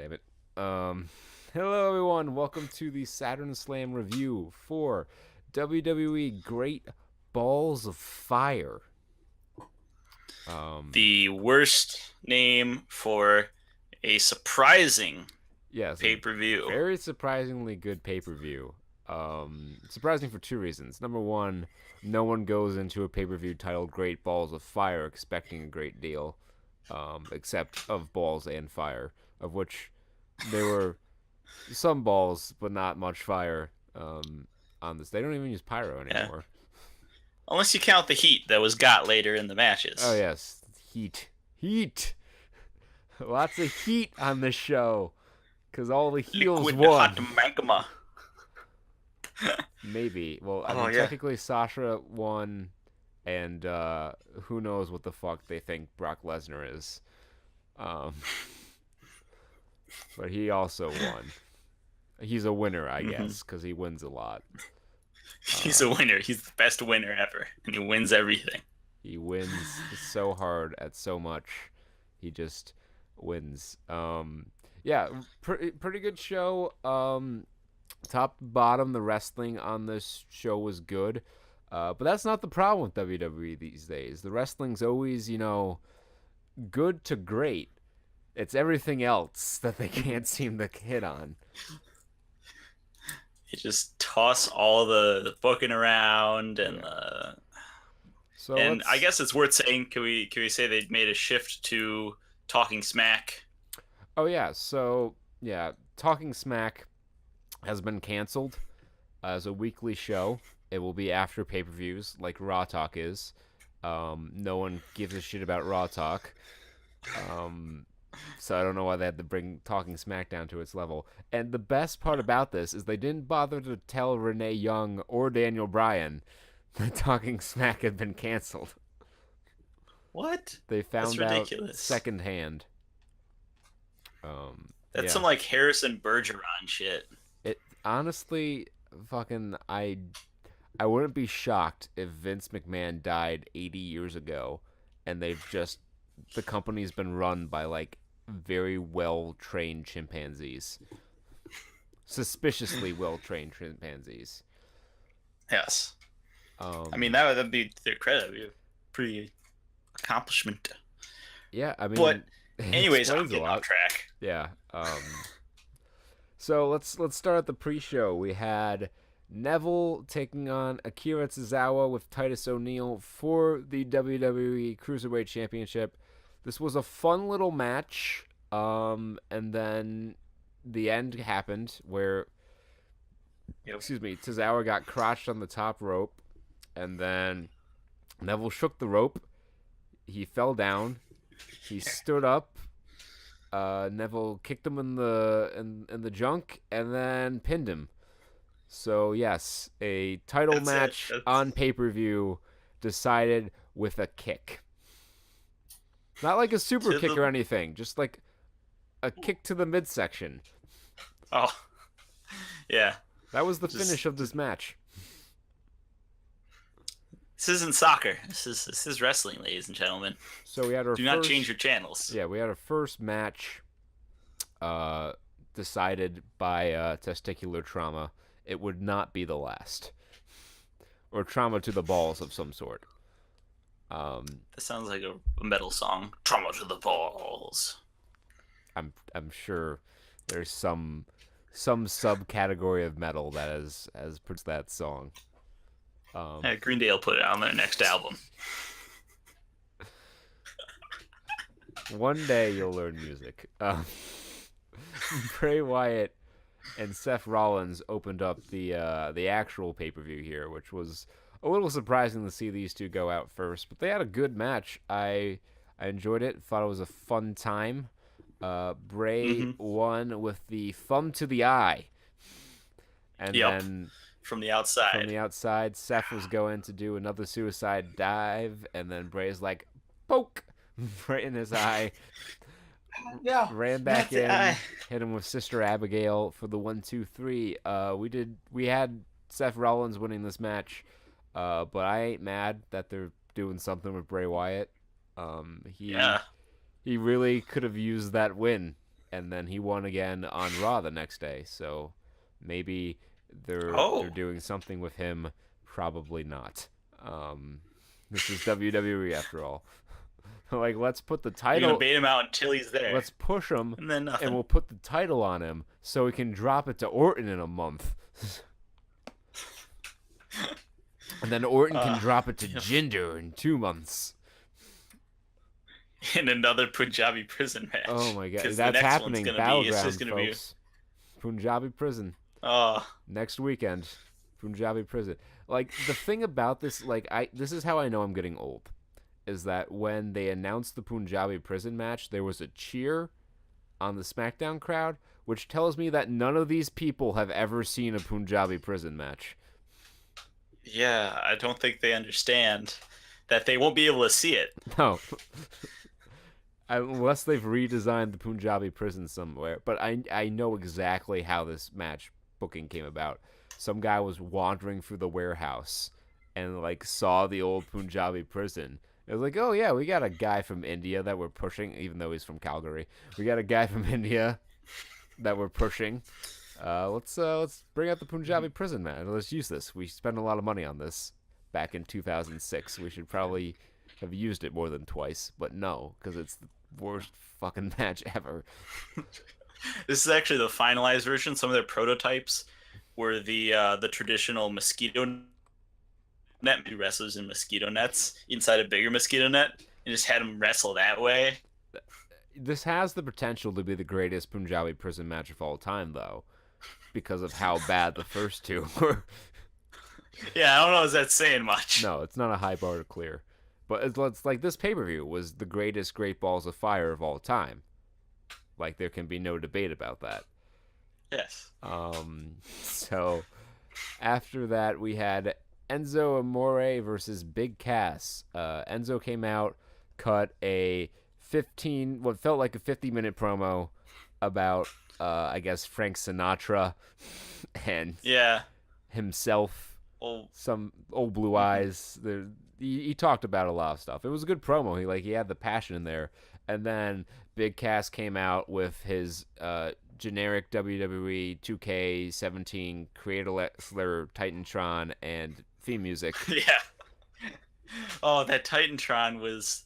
Damn it. Hello everyone. Welcome to the Saturn Slam review for WWE Great Balls of Fire. The worst name for a surprising Yes, a pay-per-view. very surprisingly good pay-per-view. Surprising for two reasons. Number one, no one goes into a pay-per-view titled Great Balls of Fire expecting a great deal, except of balls and fire, of which there were some balls, but not much fire on this. They don't even use pyro Yeah. anymore. Unless you count the heat that was got later in the Oh, matches. yes. Heat. Heat. Lots of heat on this show because all the heels Liquid hot won. magma. Maybe. Well, I Oh mean, yeah. technically Sasha won, and who knows what the fuck they think Brock Lesnar is. Um, but he also won. He's a winner, I hmm guess, because he wins a lot. He's a winner. He's the best winner ever, and he wins everything. He wins so hard at so much. He just wins. Yeah, pretty good show. Top to bottom, the wrestling on this show was good. But that's not the problem with WWE these days. The wrestling's always, good to great. It's everything else that they can't seem to hit on. He just toss all the booking around and Yeah. So and I let's. guess it's worth saying. Can we say they made a shift to talking smack? Oh yeah. So yeah, Talking Smack has been canceled as a weekly show. It will be after pay per views, like Raw Talk is. No one gives a shit about Raw Talk. Um, so I don't know why they had to bring Talking Smack down to its level. And the best part about this is they didn't bother to tell Renee Young or Daniel Bryan that Talking Smack had been canceled. What? They That's found out ridiculous. secondhand. That's some Yeah. like Harrison Bergeron shit. It honestly, fucking, I wouldn't be shocked if Vince McMahon died 80 years ago, and the company's been run by like very well trained chimpanzees, suspiciously well trained chimpanzees. Yes. I mean Um, that'd be to their credit. That'd be a pretty accomplishment. yeah, I But mean, it anyways, I'm explains a getting off lot. track. Yeah. So let's start at the pre-show. We had Neville taking on Akira Tozawa with Titus O'Neil for the WWE Cruiserweight Championship. This was a fun little match. And then the end happened where, Yep. excuse me, Tozawa got crotched on the top rope, and then Neville shook the rope. He fell down. He stood up. Neville kicked him in the junk and then pinned him. So yes, a title That's it. match That's on pay per view decided with a kick. Not like a super to kick the or anything, just like a kick to the midsection. oh yeah. That was the Just finish of this match. this isn't soccer. This is wrestling, ladies and gentlemen. So we had our Do not change first your channels. yeah, we had our first match uh decided by testicular trauma. It would not be the last. Or trauma to the balls of some sort. Um That sounds like a metal song. Trauma to the balls. I'm sure there's some subcategory of metal that has produced that song. Yeah, Green Day will put it on their next album. One day you'll learn music. Bray Wyatt and Seth Rollins opened up the actual pay per view here, which was a little surprising to see these two go out first. But they had a good match. I enjoyed it. Thought it was a fun time. Bray hmm won with the thumb to the eye, and Yep. then From the from outside. the outside, Seth was going to do another suicide dive, and then Bray's like, poke, right in his eye, Yeah, ran not back the in, eye. hit him with Sister Abigail for the 1, 2, 3. We had Seth Rollins winning this match, but I ain't mad that they're doing something with Bray Wyatt. He Yeah. he really could have used that win. and then he won again on Raw the next day. So maybe they're Oh, doing something with him. Probably not. This is WWE after all. Like, let's put the you're gonna title, bait him out until he's there, let's push him, and then and nothing. we'll put the title on him so we can drop it to Orton in a month. And then Orton can Uh, drop it to Jinder in 2 months. in another Punjabi prison Oh match, my god, because the that's next one's happening. gonna be. It's just Battleground, gonna be. folks. Punjabi prison Oh, next weekend. Punjabi prison. Like, the thing about this, like, this is how I know I'm getting old, is that when they announced the Punjabi prison match, there was a cheer on the SmackDown crowd, which tells me that none of these people have ever seen a Punjabi prison match. yeah. I don't think they understand that they won't be able to see it. No. Unless they've redesigned the Punjabi prison somewhere. But I know exactly how this match booking came about. Some guy was wandering through the warehouse and like saw the old Punjabi prison. It was like, oh yeah, we got a guy from India that we're pushing, even though he's from Calgary. We got a guy from India that we're pushing. Let's bring out the Punjabi prison, man. Let's use this. We spent a lot of money on this back in 2006. We should probably have used it more than twice, but no, because it's the worst fucking match ever. This is actually the finalized version. Some of their prototypes were the traditional mosquito net, wrestlers in mosquito nets inside a bigger mosquito net, and just had them wrestle that way. This has the potential to be the greatest Punjabi prison match of all time, though, because of how bad the first two were. Yeah, I don't know if that's saying much. No, it's not a high bar to clear. But it's like this pay per view was the greatest Great Balls of Fire of all time. Like, there can be no debate about that. Yes. So after that, we had Enzo Amore versus Big Cass. Enzo came out, cut what felt like a 50-minute promo about, I guess, Frank Sinatra and Yeah. himself. Well, Some old blue eyes. He talked about a lot of stuff. It was a good promo. He had the passion in there. And then Big Cass came out with his generic WWE 2K17 Creator Wrestler Titantron and theme music. yeah. Oh, that Titantron was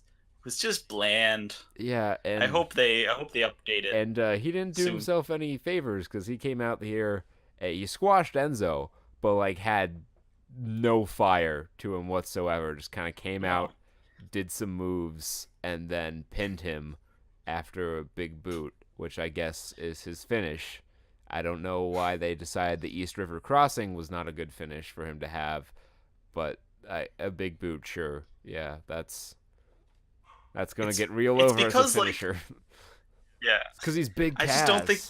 just bland. Yeah, and I hope they update it. And he didn't do soon. himself any favors because he came out here. He squashed Enzo, but like had no fire to him whatsoever. Just kind of came out, did some moves, and then pinned him after a big boot, which I guess is his finish. I don't know why they decided the East River Crossing was not a good finish for him to have, but a big boot, sure. Yeah, that's gonna get real over as a because finisher. Yeah. Because he's Big Cass. I just don't think.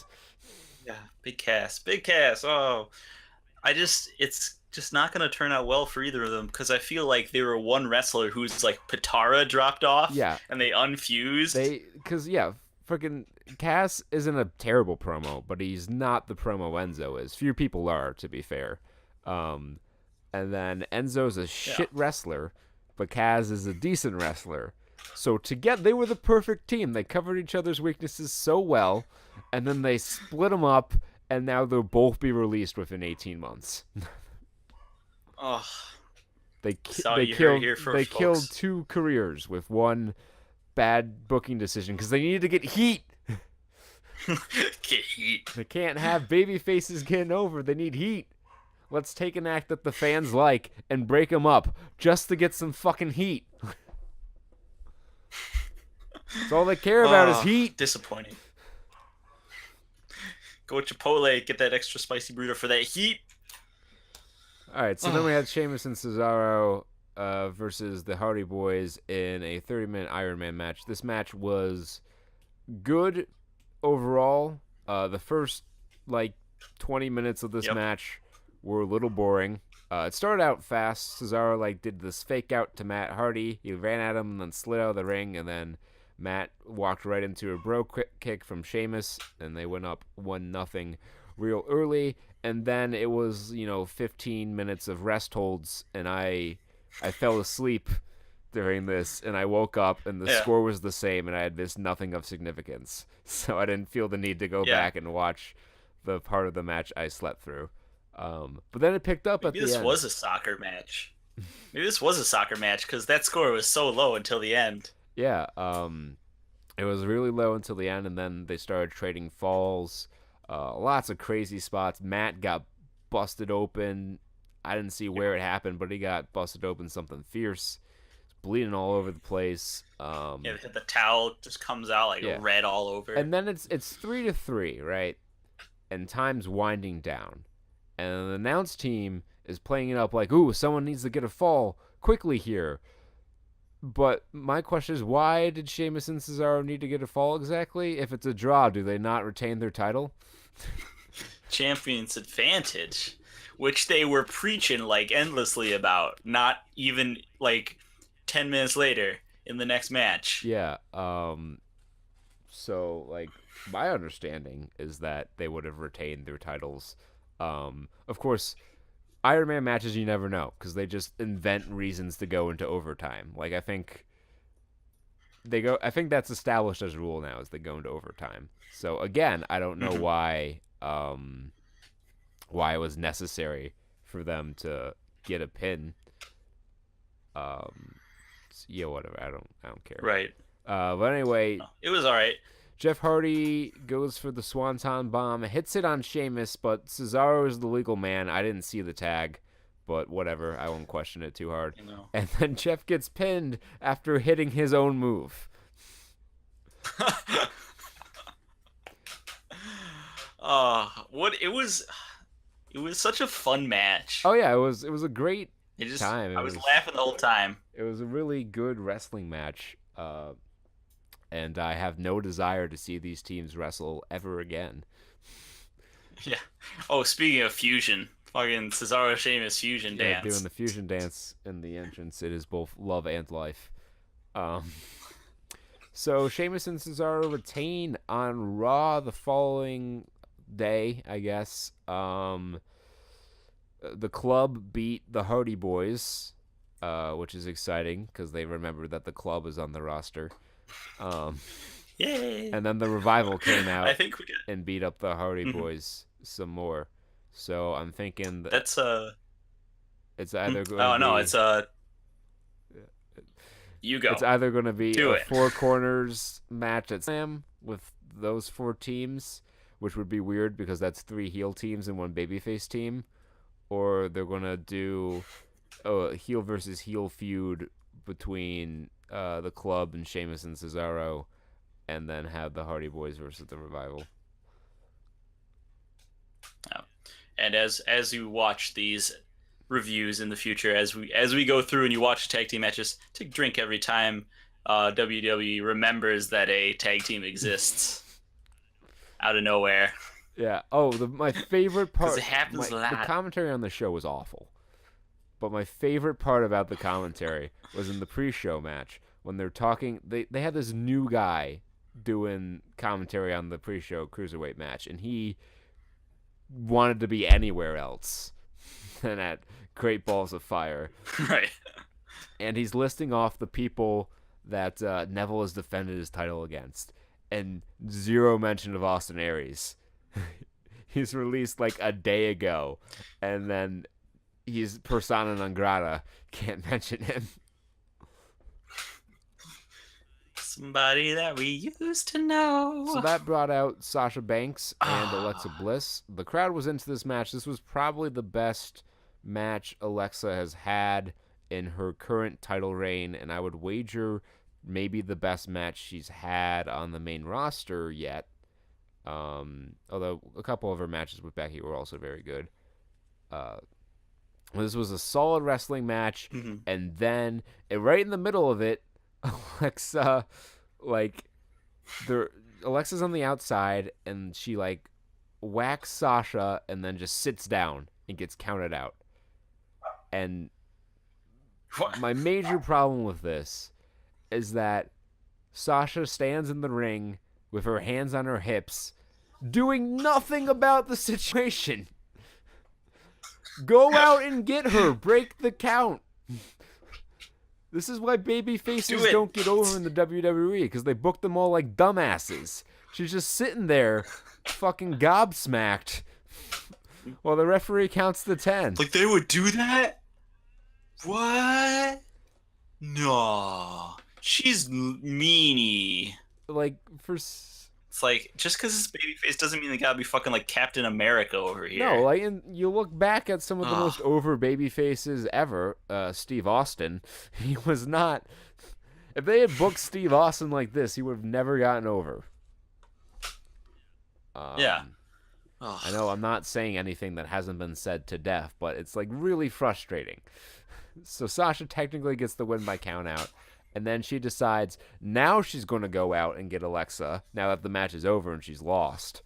Yeah, Big Cass. Oh, it's just not going to turn out well for either of them because I feel like they were one wrestler who's like Patara dropped off. Yeah. And they unfused. Because freaking Cass isn't a terrible promo, but he's not the promo Enzo is. Few people are, to be fair. And then Enzo's a shit wrestler, but Cass is a decent wrestler. So together, they were the perfect team. They covered each other's weaknesses so well, and then they split them up, and now they'll both be released within 18 months. Oh, They folks. killed two careers with one bad booking decision because they needed to get heat. Get heat. They can't have baby faces getting over. They need heat. Let's take an act that the fans like and break them up just to get some fucking heat. That's all they care about is heat. Disappointing. Go Chipotle, get that extra spicy burrito for that heat. All right, so then we had Sheamus and Cesaro versus the Hardy Boys in a 30-minute Iron Man match. This match was good overall. The first 20 minutes of this match were a little boring. It started out fast. Cesaro did this fake out to Matt Hardy. He ran at him and then slid out of the ring, and then Matt walked right into a bro kick from Sheamus, and they went up 1-0 real early. And then it was 15 minutes of rest holds, and I fell asleep during this, and I woke up and the Yeah, score was the same, and I had missed nothing of significance. So I didn't feel the need to go yeah. back and watch the part of the match I slept through. But then it picked up at Maybe the this end. was a soccer match. Maybe this was a soccer match because that score was so low until the end. Yeah, it was really low until the end, and then they started trading falls. Lots of crazy spots. Matt got busted open. I didn't see Yeah, where it happened, but he got busted open something fierce. Bleeding all over the place. yeah. The towel just comes out like Yeah, red all over. and then it's 3-3, right? And time's winding down, and the announce team is playing it up like, "Ooh, someone needs to get a fall quickly here." But my question is, why did Sheamus and Cesaro need to get a fall exactly? If it's a draw, do they not retain their title? Champion's advantage, which they were preaching like endlessly about. Not even like 10 minutes later in the next match. Yeah. So like my understanding is that they would have retained their titles. Of course, Iron Man matches you never know because they just invent reasons to go into overtime. Like I think they go. I think that's established as a rule now is they go into overtime. So again, I don't know Mhm. why it was necessary for them to get a pin. Um, yeah, whatever. I don't care. Right. But anyway, No, it was all right. Jeff Hardy goes for the Swanton Bomb, hits it on Sheamus, but Cesaro is the legal man. I didn't see the tag, but whatever. I won't question it too hard. You know. And then Jeff gets pinned after hitting his own move. What it was. It was such a fun match. Oh yeah, it was a great It just time. I was laughing the whole time. It was a really good wrestling match. And I have no desire to see these teams wrestle ever again. Yeah. Oh, speaking of fusion, fucking Cesaro Sheamus fusion Yeah, doing dance. the fusion dance in the entrance. It is both love and life. Um, so Sheamus and Cesaro retain on Raw the following day, I guess. The club beat the Hardy Boys, which is exciting because they remember that the club is on the roster. Um, Yay! and then the Revival came I out think we and beat up the Hardy got. Boys some more. So I'm thinking that That's it's either going to Oh no, be you it's go. either going to be Do a it. four corners match at Slam with those four teams, which would be weird because that's three heel teams and one babyface team, or they're going to do a heel versus heel feud between the club and Sheamus and Cesaro, and then have the Hardy Boys versus the Revival. Yeah. And as you watch these reviews in the future, as we go through and you watch tag team matches, take a drink every time WWE remembers that a tag team exists out of nowhere Yeah. Oh, my favorite because part. it happens a The lot. commentary on the show was awful, but my favorite part about the commentary was in the pre-show match when they're talking. They had this new guy doing commentary on the pre-show cruiserweight match, and he wanted to be anywhere else than at Great Balls of Fire. Right. And he's listing off the people that Neville has defended his title against, and zero mention of Austin Aries. He's released like a day ago, and then he's persona non grata. Can't mention him. Somebody that we used to know. So that brought out Sasha Banks and Alexa Bliss. The crowd was into this match. This was probably the best match Alexa has had in her current title reign, and I would wager maybe the best match she's had on the main roster yet. Although a couple of her matches with Becky were also very good. This was a solid wrestling match, Mhm. and then right in the middle of it, Alexa, like, Alexa's on the outside, and she like whacks Sasha, and then just sits down and gets counted out. And What? my major problem with this is that Sasha stands in the ring with her hands on her hips, doing nothing about the situation. Go out and get her. Break the count. This is why baby Do faces it. don't get over in the WWE, because they book them all like dumbasses. She's just sitting there, fucking gobsmacked, while the referee counts to 10. Like they would do that? What? No. She's meanie. Like, It's like just because it's babyface doesn't mean they gotta be fucking like Captain America over No, here. like, and you look back at some of the Ugh. most over baby faces ever. Steve Austin, he was not. If they had booked Steve Austin like this, he would have never gotten over. Yeah. I know I'm not saying anything that hasn't been said to death, but it's like really frustrating. So Sasha technically gets the win by count out, and then she decides now she's going to go out and get Alexa now that the match is over and she's lost.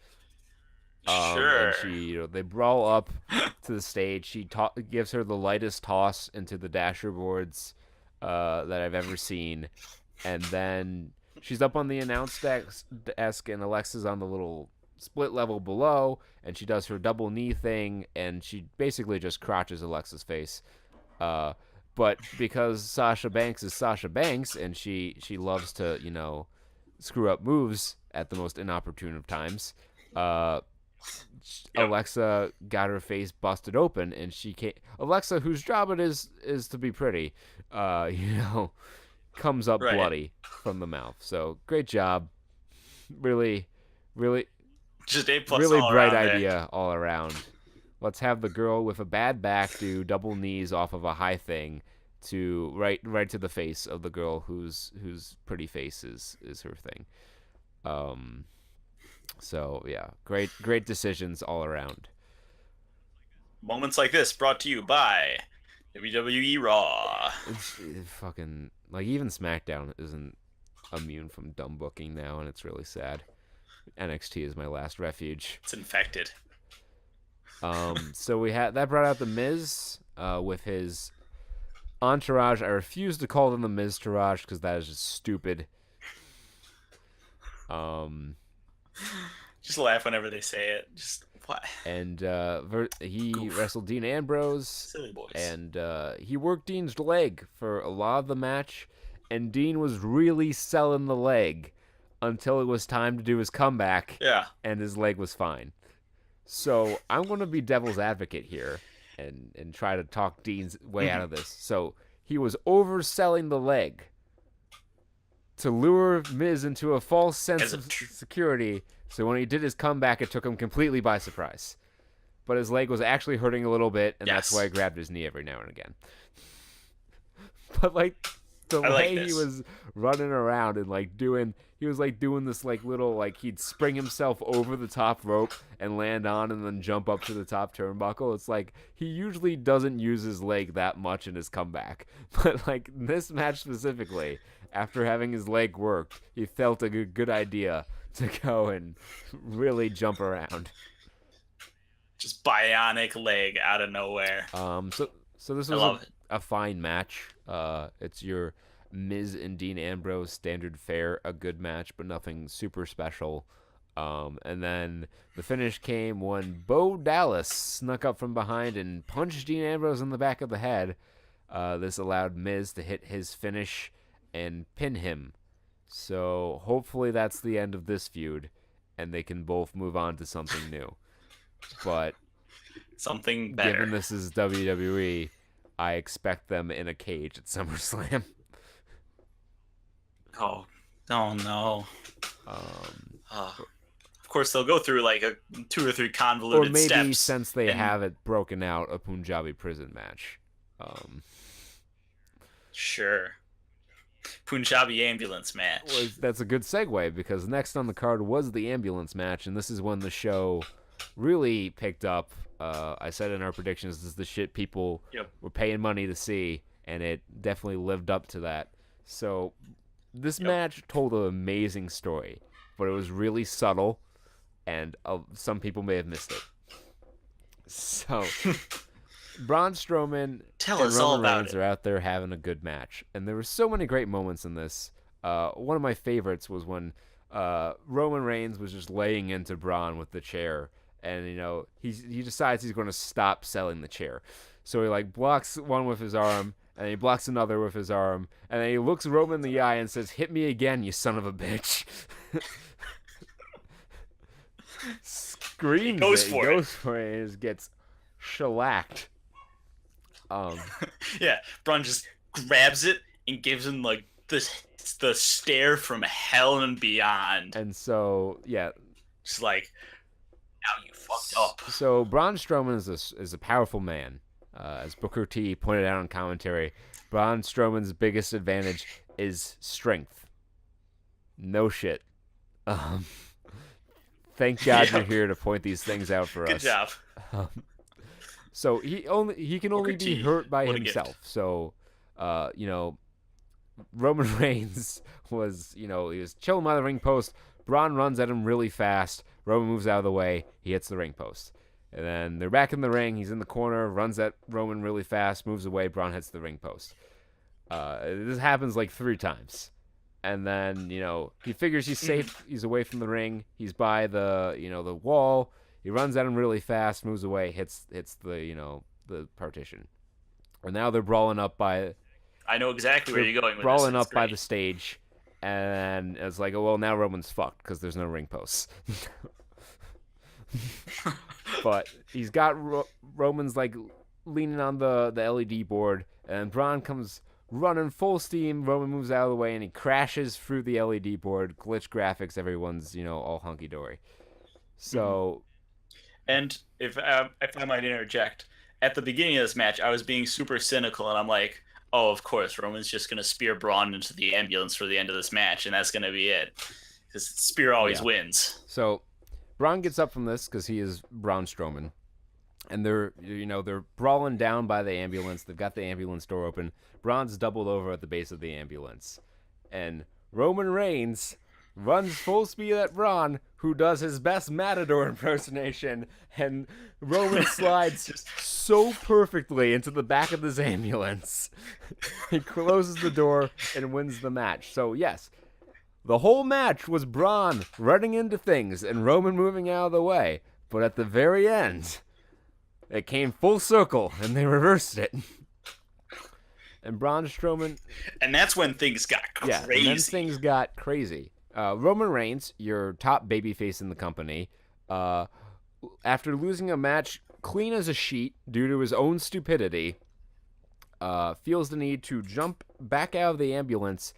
Sure. And they brawl up to the stage. She gives her the lightest toss into the dasher boards that I've ever seen, and then she's up on the announce desk, and Alexa's on the little split level below, and she does her double knee thing, and she basically just crotches Alexa's face. But because Sasha Banks is Sasha Banks, and she loves to screw up moves at the most inopportune of times, Yep. Alexa got her face busted open, and she can't. Alexa, whose job it is to be pretty, comes up Right. bloody from the mouth. So great job, really, really, Just A plus really all bright around there. idea all around. Let's have the girl with a bad back do double knees off of a high thing to right to the face of the girl whose pretty face is her thing. So yeah, great decisions all around. Moments like this brought to you by WWE Raw. It fucking like even SmackDown isn't immune from dumb booking now, and it's really sad. NXT is my last refuge. It's infected. So we had that brought out the Miz with his entourage. I refuse to call them the Miz Tourage because that is just stupid. Just laugh whenever they say it. Just what? And he Goof. wrestled Dean Ambrose, Silly boys. and he worked Dean's leg for a lot of the match, and Dean was really selling the leg until it was time to do his comeback, Yeah. and his leg was fine. So I'm going to be devil's advocate here and try to talk Dean's way out of this. So he was overselling the leg to lure Miz into a false sense of security. So when he did his comeback, it took him completely by surprise. But his leg was actually hurting a little bit, and that's why he grabbed his knee every now and again. But like the way he was running around and he was doing this little he'd spring himself over the top rope and land on and then jump up to the top turnbuckle. It's like he usually doesn't use his leg that much in his comeback, but like this match specifically, after having his leg worked, he felt a good idea to go and really jump around. Just bionic leg out of nowhere. So this was a fine match. It's your Miz and Dean Ambrose standard fare, a good match, but nothing super special. And then the finish came when Bo Dallas snuck up from behind and punched Dean Ambrose in the back of the head. This allowed Miz to hit his finish and pin him. So hopefully that's the end of this feud, and they can both move on to something new. But something better. Given this is WWE, I expect them in a cage at SummerSlam. Oh no. Of course, they'll go through like 2 or 3 convoluted steps. Or maybe since they have it broken out, a Punjabi prison match. Sure. Punjabi ambulance match. Well, that's a good segue, because next on the card was the ambulance match, and this is when the show really picked up. I said in our predictions, this is the shit people were paying money to see, and it definitely lived up to that. So this match told an amazing story, but it was really subtle, and some people may have missed it. So Braun Strowman and Roman Reigns are out there having a good match, and there were so many great moments in this. One of my favorites was when Roman Reigns was just laying into Braun with the chair, and he decides he's going to stop selling the chair, so he blocks one with his arm, and he blocks another with his arm, and then he looks Roman in the eye and says, "Hit me again, you son of a bitch." He Screams goes it. He for it. goes for it and just gets shellacked. Um, Yeah, Braun just grabs it and gives him like the stare from hell and beyond. and so yeah, Just like, now you fucked up. so Braun Strowman is a powerful man. As Booker T pointed out in commentary, Braun Strowman's biggest advantage is strength. No shit. Um, thank God you're Yep. here to point these things out for Good us. job. Um, so he can only Booker be T, hurt by what a gift. himself. So, Roman Reigns was he was chilling by the ring post. Braun runs at him really fast. Roman moves out of the way. He hits the ring post. And then they're back in the ring. He's in the corner, runs at Roman really fast, moves away. Braun hits the ring post. This happens like 3 times. And then, he figures he's safe. He's away from the ring. He's by the wall. He runs at him really fast, moves away, hits the partition. And now they're brawling up by I know exactly where you're going with brawling this. up by the stage. And it's like, oh, well, now Roman's fucked because there's no ring posts. But he's got Roman's like leaning on the LED board, and Braun comes running full steam. Roman moves out of the way, and he crashes through the LED board. Glitch graphics, everyone's all hunky dory. So, And if I might interject, at the beginning of this match, I was being super cynical, and I'm like, oh, of course, Roman's just gonna spear Braun into the ambulance for the end of this match, and that's gonna be it, because spear always wins. So Braun gets up from this because he is Braun Strowman, and they're brawling down by the ambulance. They've got the ambulance door open. Braun's doubled over at the base of the ambulance, and Roman Reigns runs full speed at Braun, who does his best Matador impersonation, and Roman slides so perfectly into the back of this ambulance. He closes the door and wins the match. So yes, the whole match was Braun running into things and Roman moving out of the way. But at the very end, it came full circle and they reversed it. And Braun Strowman... And that's when things got crazy. Yeah, and then things got crazy. Roman Reigns, your top babyface in the company, after losing a match clean as a sheet due to his own stupidity, feels the need to jump back out of the ambulance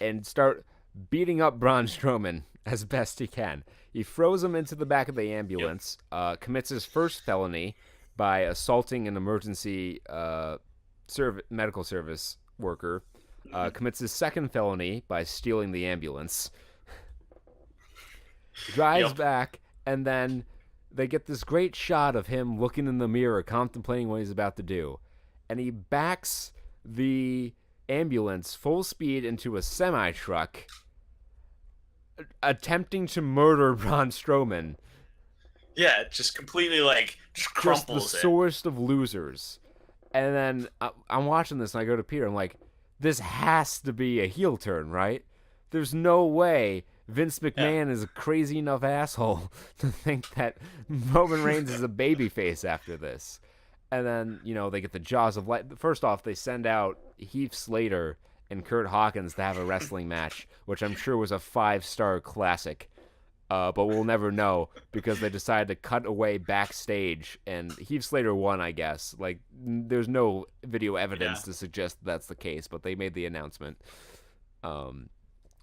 and start beating up Braun Strowman as best he can. He throws him into the back of the ambulance, commits his first felony by assaulting an emergency medical service worker, commits his second felony by stealing the ambulance, drives back, and then they get this great shot of him looking in the mirror, contemplating what he's about to do. And he backs the ambulance full speed into a semi-truck, attempting to murder Braun Strowman. Yeah, just completely just crumples just the it. sorest of losers. And then I'm watching this and I go to Peter, I'm like, this has to be a heel turn, right? There's no way Vince McMahon is a crazy enough asshole to think that Roman Reigns is a babyface after this. And then, they get the jaws of life. First off, they send out Heath Slater and Kurt Hawkins to have a wrestling match, which I'm sure was a 5-star classic. But we'll never know because they decided to cut away backstage, and Heath Slater won, I guess. There's no video evidence to suggest that's the case, but they made the announcement.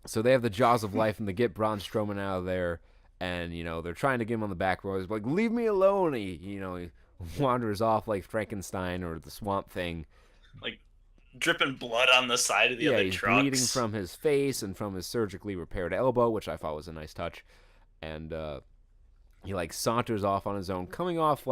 So they have the jaws of life, and they get Braun Strowman out of there, and they're trying to get him on the back row. He's like, "Leave me alone!" He wanders off like Frankenstein or the Swamp Thing, dripping blood on the side of the other he's trucks. bleeding from his face and from his surgically repaired elbow, which I thought was a nice touch. And he saunters off on his own, coming off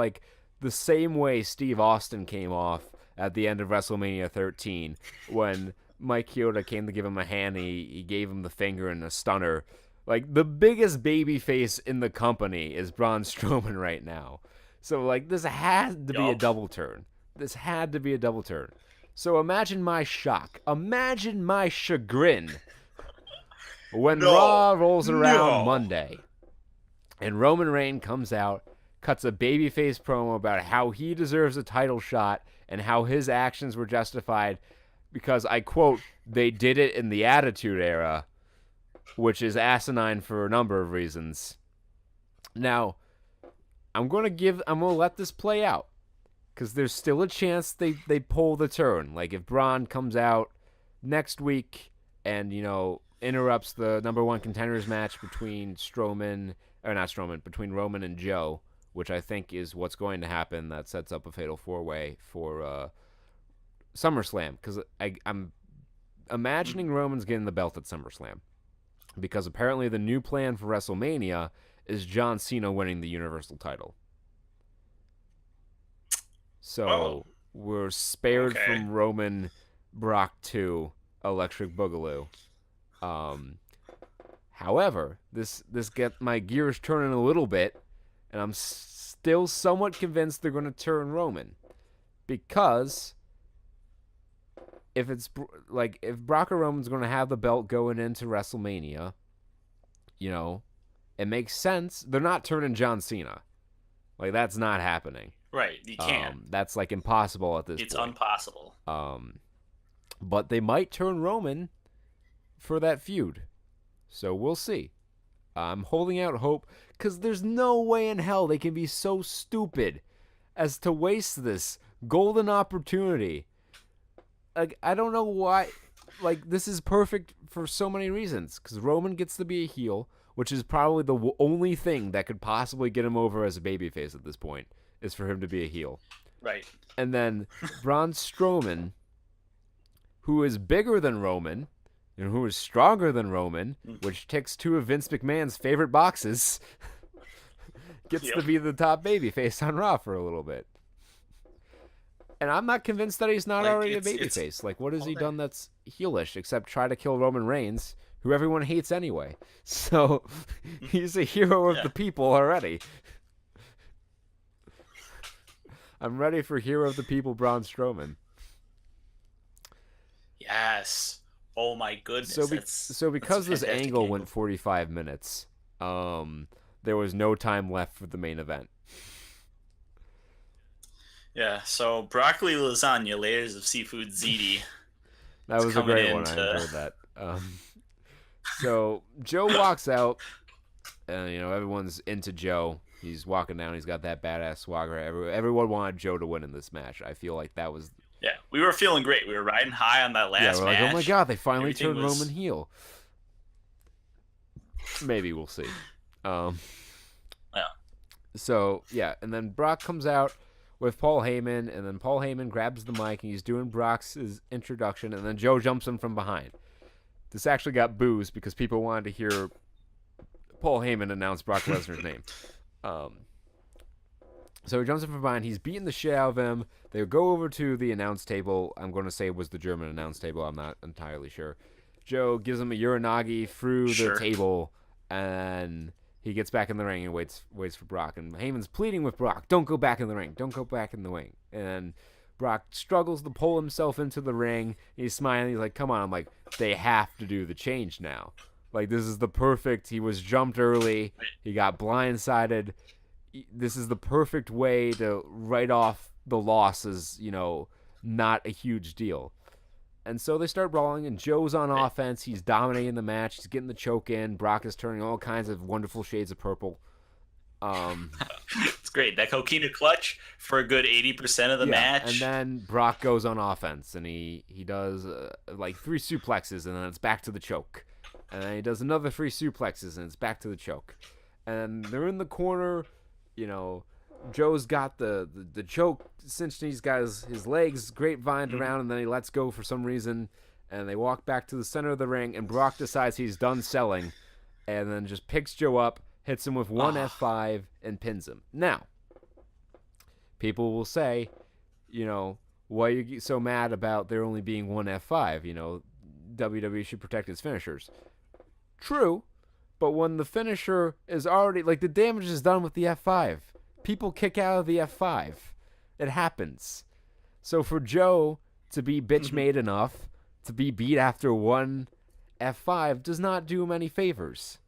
the same way Steve Austin came off at the end of WrestleMania 13 when Mike Chioda came to give him a hand. He gave him the finger and a stunner. The biggest babyface in the company is Braun Strowman right now. So this had to be a double turn. This had to be a double turn. So imagine my shock. Imagine my chagrin when Raw rolls around Monday and Roman Reigns comes out, cuts a babyface promo about how he deserves a title shot and how his actions were justified. because I quote, they did it in the Attitude Era, which is asinine for a number of reasons. Now, I'm gonna let this play out because there's still a chance they pull the turn. Like if Braun comes out next week and interrupts the number one contenders match between between Roman and Joe, which I think is what's going to happen. That sets up a fatal 4-way for SummerSlam, because I'm imagining Roman's getting the belt at SummerSlam, because apparently the new plan for WrestleMania is John Cena winning the Universal title. So we're spared from Roman Brock 2 Electric Boogaloo. However, this gets my gears turning a little bit, and I'm still somewhat convinced they're going to turn Roman, because if Brock or Roman's going to have the belt going into WrestleMania, it makes sense. They're not turning John Cena. Like, that's not happening. Right, you can't. That's like impossible at this point. It's impossible. But they might turn Roman for that feud. So we'll see. I'm holding out hope, because there's no way in hell they can be so stupid as to waste this golden opportunity. Like, I don't know why. Like, this is perfect for so many reasons, because Roman gets to be a heel, which is probably the only thing that could possibly get him over as a babyface at this point, is for him to be a heel. Right. And then Braun Strowman, who is bigger than Roman, and who is stronger than Roman, which ticks two of Vince McMahon's favorite boxes, gets to be the top babyface on Raw for a little bit. And I'm not convinced that he's not already a babyface. Like, what has he done that's heelish except try to kill Roman Reigns, who everyone hates anyway? So he's a hero of the people already. I'm ready for hero of the people Braun Strowman. Yes. Oh my goodness. So because this angle went 45 minutes, there was no time left for the main event. Yeah, so broccoli lasagna, layers of seafood ziti. That was a great one. I enjoyed that. So Joe walks out, and everyone's into Joe. He's walking down. He's got that badass swagger. Everyone wanted Joe to win in this match. I feel like that was. Yeah, we were feeling great. We were riding high on that last we're match. Like, oh my god, they finally turned Roman heel. Maybe we'll see. Yeah. So yeah, and then Brock comes out with Paul Heyman, and then Paul Heyman grabs the mic and he's doing Brock's introduction, and then Joe jumps him from behind. This actually got boos because people wanted to hear Paul Heyman announce Brock Lesnar's name. So he jumps him from behind. He's beating the shit out of him. They go over to the announce table. I'm going to say it was the German announce table. I'm not entirely sure. Joe gives him a Uranagi through the table, and he gets back in the ring and waits for Brock. And Heyman's pleading with Brock, don't go back in the ring. Don't go back in the ring. And Brock struggles to pull himself into the ring. He's smiling. He's like, come on. I'm like, they have to do the change now. Like, this is the perfect. He was jumped early. He got blindsided. This is the perfect way to write off the loss as, not a huge deal. And so they start brawling, and Joe's on offense. He's dominating the match. He's getting the choke in. Brock is turning all kinds of wonderful shades of purple. It's great. That coquina clutch for a good 80% of the match. And then Brock goes on offense, and he does like 3 suplexes, and then it's back to the choke. And then he does another 3 suplexes, and it's back to the choke. And they're in the corner. Joe's got the choke cinched. He's got his legs grapevined around, and then he lets go for some reason. And they walk back to the center of the ring, and Brock decides he's done selling, and then just picks Joe up, hits him with one F5, and pins him. Now, people will say, why are you so mad about there only being one F5? WWE should protect its finishers. True. But when the finisher is already, the damage is done with the F5. People kick out of the F5. It happens. So for Joe to be bitch-made enough to be beat after one F5 does not do him any favors.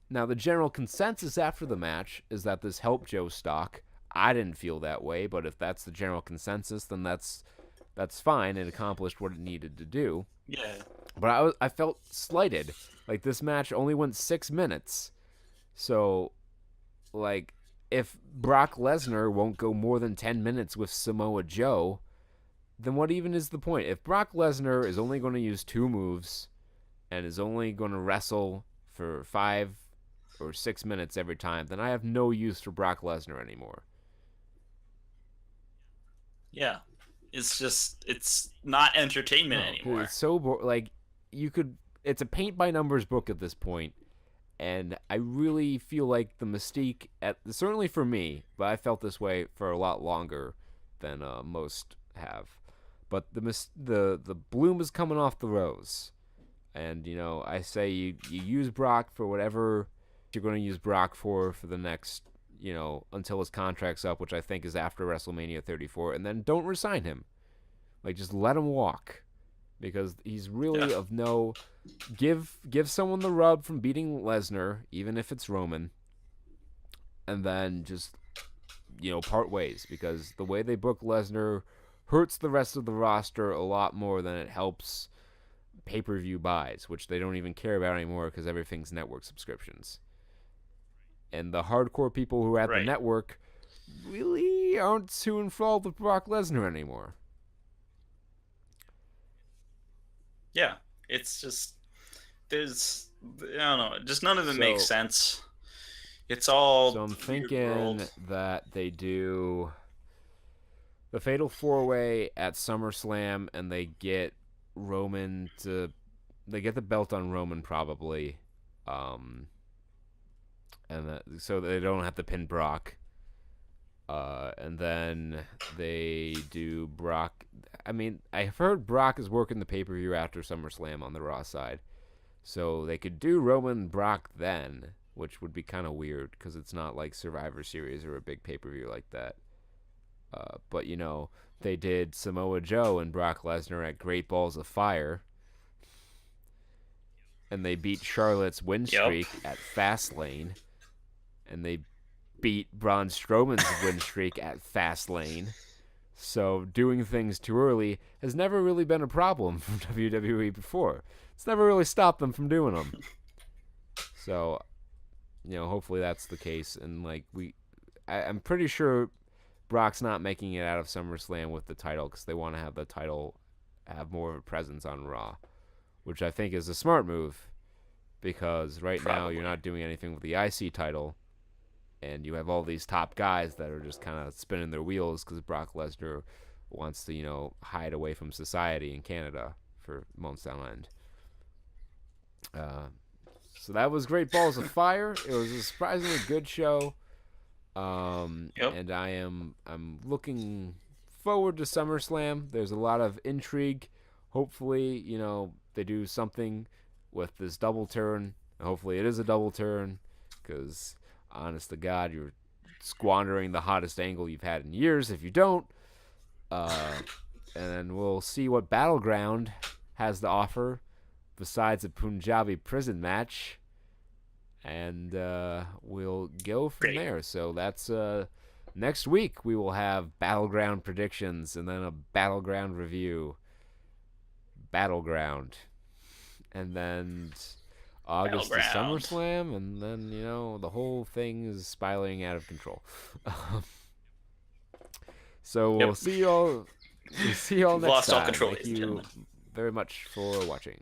Now, the general consensus after the match is that this helped Joe's stock. I didn't feel that way, but if that's the general consensus, then that's That's fine. It accomplished what it needed to do. Yeah. But I felt slighted. Like this match only went 6 minutes. So like if Brock Lesnar won't go more than 10 minutes with Samoa Joe, then what even is the point? If Brock Lesnar is only going to use 2 moves and is only going to wrestle for 5 or 6 minutes every time, then I have no use for Brock Lesnar anymore. Yeah. It's not entertainment No, because anymore. it's so like you could. It's a paint by numbers book at this point, and I really feel like the mystique at certainly for me, but I felt this way for a lot longer than most have. But the bloom is coming off the rose, and I say you use Brock for whatever you're going to use Brock for the next until his contract's up, which I think is after WrestleMania 34, and then don't resign him. Like just let him walk because he's Yeah. really of no give someone the rub from beating Lesnar, even if it's Roman, and then just part ways because the way they book Lesnar hurts the rest of the roster a lot more than it helps pay-per-view buys, which they don't even care about anymore because everything's network subscriptions. And the hardcore people who are at the Right. network really aren't too enthralled with Brock Lesnar anymore. Yeah. It's just there's I don't know, just none of it makes So sense. It's all so I'm weird thinking world. that they do the Fatal 4-Way at SummerSlam and they get Roman to they get the belt on Roman probably. Um so they don't have to pin Brock. And then they do Brock. I mean, I've heard Brock is working the pay per view after SummerSlam on the Raw side, so they could do Roman Brock then, which would be kind of weird because it's not like Survivor Series or a big pay per view like that. But they did Samoa Joe and Brock Lesnar at Great Balls of Fire, and they beat Charlotte's win Yep. streak at Fastlane, and they beat Braun Strowman's win streak at Fastlane. So doing things too early has never really been a problem from WWE before. It's never really stopped them from doing them. So, hopefully that's the case. And like I'm pretty sure Brock's not making it out of SummerSlam with the title because they want to have the title have more of a presence on Raw, which I think is a smart move because right now you're Probably. not doing anything with the IC title and you have all these top guys that are just kind of spinning their wheels because Brock Lesnar wants to, hide away from society in Canada for months on end. Uh, so that was Great Balls of Fire. It was a surprisingly good show, Yep. and I'm looking forward to SummerSlam. There's a lot of intrigue. Hopefully, they do something with this double turn. Hopefully, it is a double turn because honest to God, you're squandering the hottest angle you've had in years if you don't. Uh, and then we'll see what Battleground has to offer besides a Punjabi prison match. And we'll go from Great. there. So that's next week. We will have Battleground predictions and then a Battleground review. Battleground. And then August is Battleground. SummerSlam, and then the whole thing is spiraling out of control. So we'll Yep. see you all. We'll see you all We've next lost all time. control, Thank ladies and you gentlemen. very much for watching.